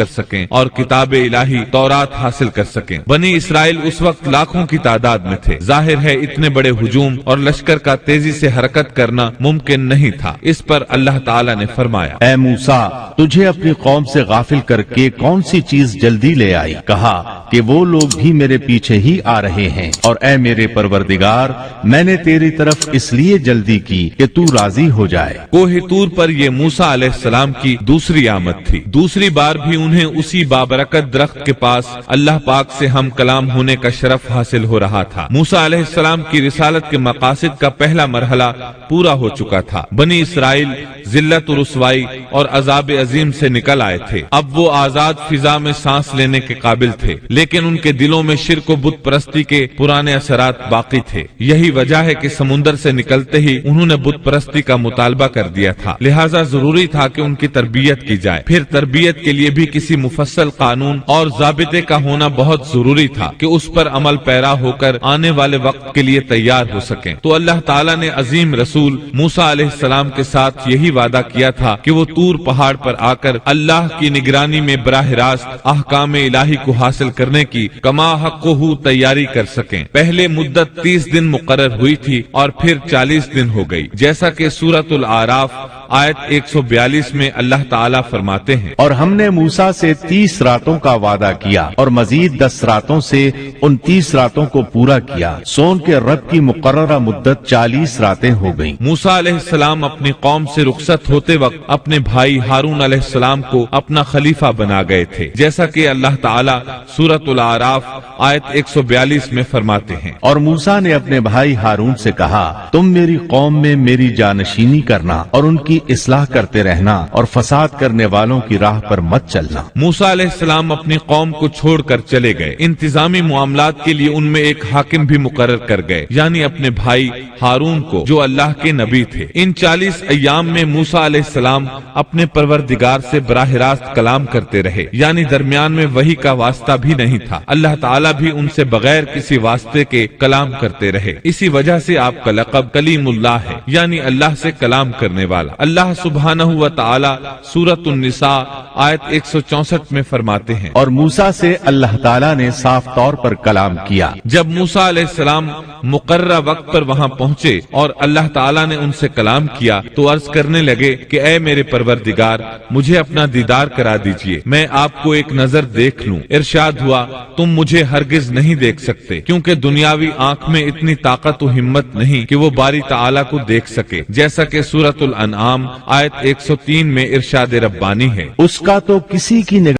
کر سکیں اور کتاب الہی تورات حاصل کر سکیں۔ بنی اسرائیل اس وقت لاکھوں کی تعداد میں تھے، ظاہر ہے اتنے بڑے ہجوم اور لشکر کا تیزی سے حرکت کرنا ممکن نہیں تھا۔ اس پر اللہ تعالی نے فرمایا، اے موسیٰ، تجھے اپنی قوم سے غافل کر کے کون سی چیز جلدی لے آئی؟ کہا کہ وہ لوگ بھی میرے پیچھے ہی آ رہے ہیں، اور اے میرے پروردگار، میں نے تیری طرف اس لیے جلدی کی کہ تو راضی ہو جائے۔ کوہ طور پر یہ موسیٰ علیہ السلام کی دوسری آمد تھی۔ دوسری بار بھی انہیں اسی بابرکت درخت کے پاس اللہ پاک سے ہم کلام ہونے کا شرف حاصل ہو رہا تھا۔ موسیٰ علیہ السلام کی رسالت کے مقاصد کا پہلا مرحلہ پورا ہو چکا تھا۔ بنی اسرائیل ذلت و رسوائی اور عذاب عظیم سے نکل آئے تھے۔ اب وہ آزاد فضا میں سانس لینے کے قابل تھے، لیکن ان کے دلوں میں شرک و بت پرستی کے پرانے اثرات باقی تھے۔ یہی وجہ ہے کہ سمندر سے نکلتے ہی انہوں نے بت پرستی کا مطالبہ کر دیا تھا، لہٰذا ضروری تھا کہ ان کی تربیت کی جائے۔ پھر تربیت کے لیے بھی کسی مفصل قانون اور ضابطے کا ہونا بہت ضروری تھا کہ اس پر عمل پیرا ہو کر آنے والے وقت کے لیے تیار ہو سکیں۔ تو اللہ تعالیٰ نے عظیم رسول موسیٰ علیہ السلام کے ساتھ یہی وعدہ کیا تھا کہ وہ طور پہاڑ پر آ کر اللہ کی نگرانی میں براہ راست احکام الہی کو حاصل کرنے کی کما حق ہو تیاری کر سکیں۔ پہلے مدت 30 دن مقرر ہوئی تھی اور پھر 40 دن ہو گئی، جیسا کہ سورۃ الاعراف آیت 142 میں اللہ تعالیٰ فرماتے ہیں، اور ہم نے موسیٰ سے 30 راتوں کا وعدہ کیا اور مزید 10 راتوں سے ان 30 راتوں کو پورا کیا، سو ان کے رب کی مقررہ مدت 40 راتیں ہو گئیں۔ موسیٰ علیہ السلام اپنی قوم سے رخصت ہوتے وقت اپنے بھائی ہارون علیہ السلام کو اپنا خلیفہ بنا گئے تھے، جیسا کہ اللہ تعالیٰ سورۃ الاعراف آیت 142 میں فرماتے ہیں، اور موسیٰ نے اپنے بھائی ہارون سے کہا، تم میری قوم میں میری جانشینی کرنا اور ان کی اصلاح کرتے رہنا اور فساد کرنے والوں کی راہ پر مت چلنا۔ موسیٰ علیہ السلام اپنی قوم کو چھوڑ کر چلے گئے۔ انتظامی معاملات کے لیے ان میں ایک حاکم بھی مقرر کر گئے، یعنی اپنے بھائی ہارون کو، جو اللہ کے نبی تھے۔ ان 40 ایام میں موسیٰ علیہ السلام اپنے پروردگار سے براہ راست کلام کرتے رہے، یعنی درمیان میں وحی کا واسطہ بھی نہیں تھا۔ اللہ تعالیٰ بھی ان سے بغیر کسی واسطے کے کلام کرتے رہے۔ اسی وجہ سے آپ کا لقب کلیم اللہ ہے، یعنی اللہ سے کلام کرنے والا۔ اللہ سبحانہ و تعالی سورۃ النساء آیت 164 میں فرماتے ہیں، اور موسیٰ سے اللہ تعالیٰ نے صاف طور پر کلام کیا۔ جب موسیٰ علیہ السلام مقررہ وقت پر وہاں پہنچے اور اللہ تعالیٰ نے ان سے کلام کیا تو عرض کرنے لگے کہ اے میرے پروردگار، مجھے اپنا دیدار کرا دیجئے، میں آپ کو ایک نظر دیکھ لوں۔ ارشاد ہوا، تم مجھے ہرگز نہیں دیکھ سکتے، کیونکہ دنیاوی آنکھ میں اتنی طاقت و ہمت نہیں کہ وہ باری تعالیٰ کو دیکھ سکے، جیسا کہ سورۃ الانعام آیت 103 میں ارشاد ربانی ہے، اس کا تو کسی کی نگاہ